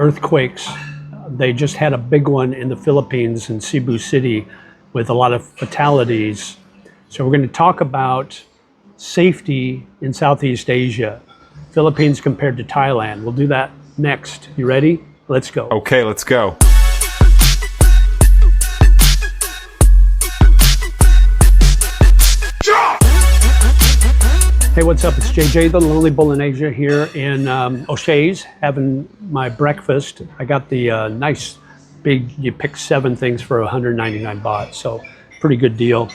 Earthquakes. They just had a big one in the Philippines in Cebu City with a lot of fatalities. So we're going to talk about safety in Southeast Asia, Philippines compared to Thailand. We'll do that next. You ready? Let's go. Okay, let's go. Hey, what's up? It's JJ, the Lonely Bullinasia here in O'Shea's, having my breakfast. I got the nice big, you pick 7 things for 199 baht, so pretty good deal.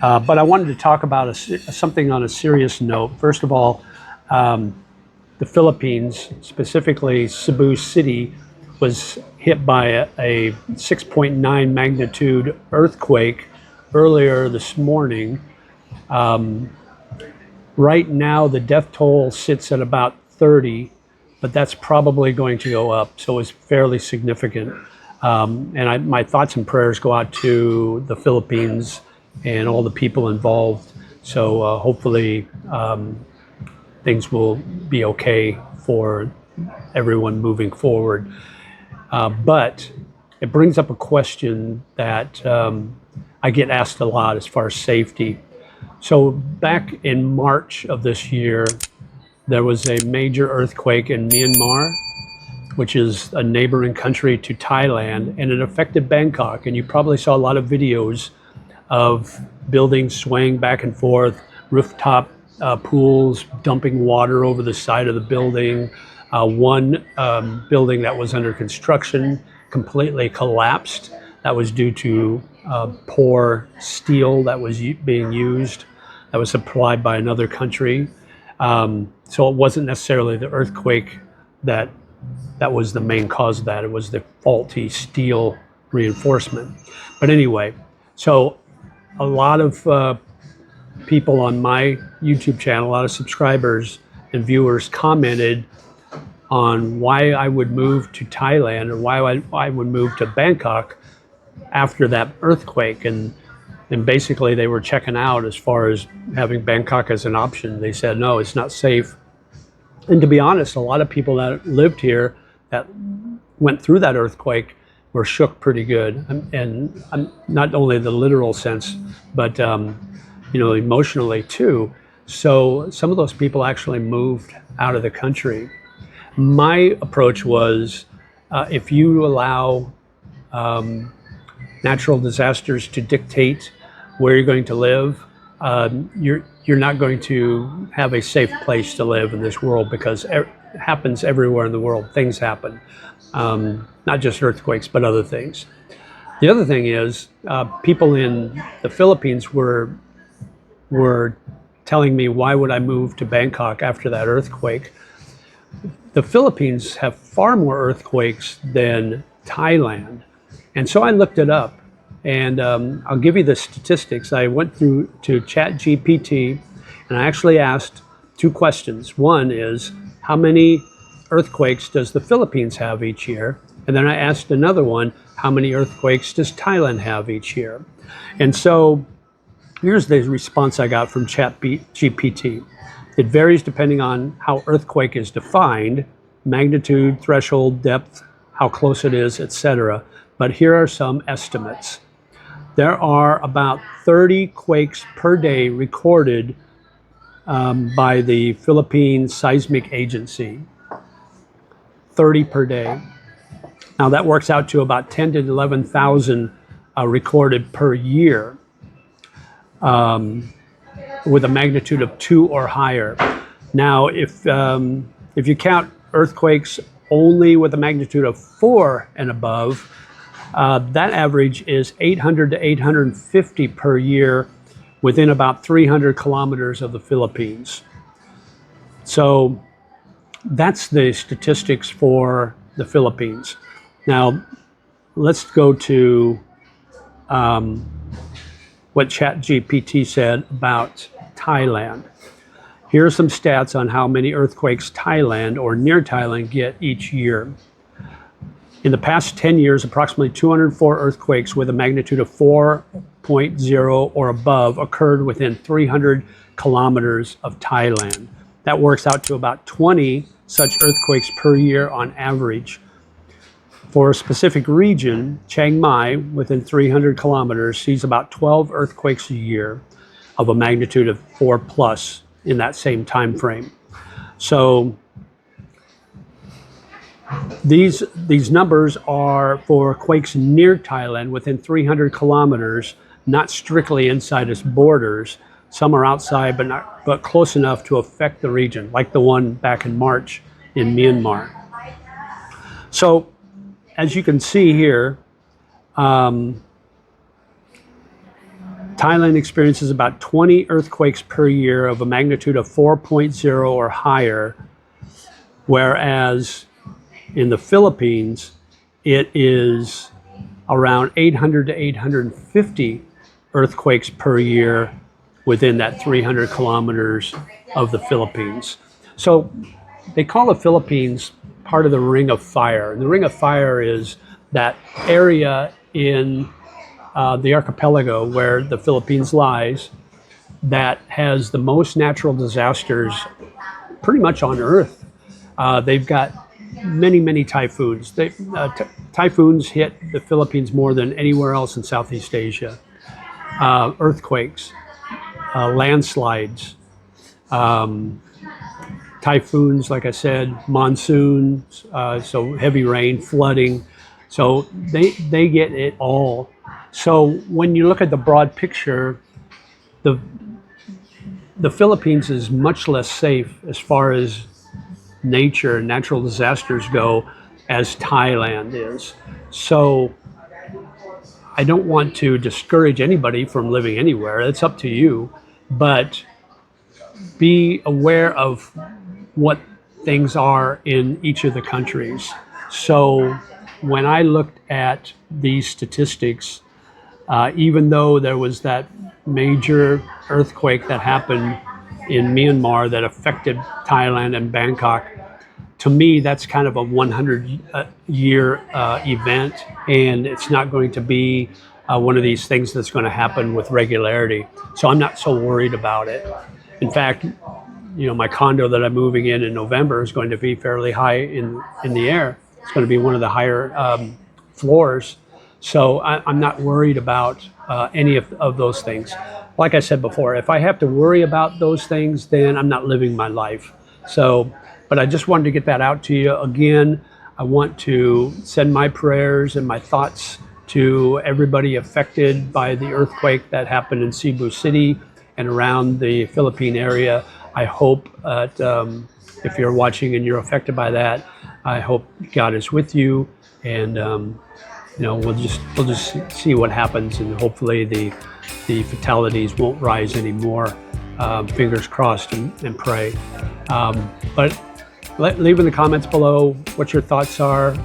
But I wanted to talk about something on a serious note. First of all, the Philippines, specifically Cebu City, was hit by a 6.9 magnitude earthquake earlier this morning. Right now, the death toll sits at about 30, but that's probably going to go up, so it's fairly significant. And my thoughts and prayers go out to the Philippines and all the people involved. So hopefully things will be okay for everyone moving forward. But it brings up a question that I get asked a lot as far as safety. So back in March of this year, there was a major earthquake in Myanmar, which is a neighboring country to Thailand, and it affected Bangkok. And you probably saw a lot of videos of buildings swaying back and forth, rooftop pools dumping water over the side of the building. One building that was under construction completely collapsed. That was due to poor steel that was being used, that was supplied by another country. So it wasn't necessarily the earthquake that was the main cause of that. It was the faulty steel reinforcement. But anyway, so a lot of people on my YouTube channel, a lot of subscribers and viewers commented on why I would move to Thailand or why I would move to Bangkok after that earthquake. And basically they were checking out as far as having Bangkok as an option. They said, no, it's not safe. And to be honest, a lot of people that lived here that went through that earthquake were shook pretty good. And not only the literal sense, but emotionally too. So some of those people actually moved out of the country. My approach was, if you allow natural disasters to dictate where you're going to live, you're not going to have a safe place to live in this world, because it happens everywhere in the world. Things happen, not just earthquakes, but other things. The other thing is, people in the Philippines were telling me, why would I move to Bangkok after that earthquake? The Philippines have far more earthquakes than Thailand. And so I looked it up, and I'll give you the statistics. I went through to ChatGPT, and I actually asked 2 questions. One is, how many earthquakes does the Philippines have each year? And then I asked another one, how many earthquakes does Thailand have each year? And so here's the response I got from ChatGPT. It varies depending on how earthquake is defined, magnitude, threshold, depth, how close it is, etc. But here are some estimates. There are about 30 quakes per day recorded by the Philippine Seismic Agency. 30 per day. Now that works out to about 10 to 11,000 recorded per year, with a magnitude of 2 or higher. Now, if you count earthquakes only with a magnitude of 4 and above, that average is 800 to 850 per year within about 300 kilometers of the Philippines. So that's the statistics for the Philippines. Now, let's go to what ChatGPT said about Thailand. Here are some stats on how many earthquakes Thailand or near Thailand get each year. In the past 10 years, approximately 204 earthquakes with a magnitude of 4.0 or above occurred within 300 kilometers of Thailand. That works out to about 20 such earthquakes per year on average. For a specific region, Chiang Mai, within 300 kilometers, sees about 12 earthquakes a year of a magnitude of 4 plus in that same time frame. So these numbers are for quakes near Thailand within 300 kilometers, not strictly inside its borders. Some are outside, but close enough to affect the region, like the one back in March in Myanmar. So as you can see here, Thailand experiences about 20 earthquakes per year of a magnitude of 4.0 or higher, whereas in the Philippines, it is around 800 to 850 earthquakes per year within that 300 kilometers of the Philippines. So they call the Philippines part of the Ring of Fire. And the Ring of Fire is that area in the archipelago where the Philippines lies that has the most natural disasters pretty much on Earth. They've got many typhoons. Typhoons hit the Philippines more than anywhere else in Southeast Asia. Earthquakes, landslides, typhoons, like I said, monsoons, so heavy rain, flooding. So they get it all. So when you look at the broad picture, the Philippines is much less safe as far as nature and natural disasters go as Thailand is. So I don't want to discourage anybody from living anywhere. It's up to you, but be aware of what things are in each of the countries. So when I looked at these statistics, even though there was that major earthquake that happened in Myanmar that affected Thailand and Bangkok, to me, that's kind of a 100-year event, and it's not going to be one of these things that's going to happen with regularity. So I'm not so worried about it. In fact, you know, my condo that I'm moving in November is going to be fairly high in the air. It's going to be one of the higher floors. So I'm not worried about any of those things. Like I said before, if I have to worry about those things, then I'm not living my life. So, but I just wanted to get that out to you. Again, I want to send my prayers and my thoughts to everybody affected by the earthquake that happened in Cebu City and around the Philippine area. I hope that if you're watching and you're affected by that, I hope God is with you, and you know, we'll just see what happens, and hopefully the fatalities won't rise anymore. Fingers crossed, and pray. But leave in the comments below what your thoughts are,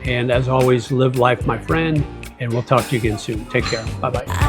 and as always, live life, my friend, and we'll talk to you again soon. Take care. Bye bye.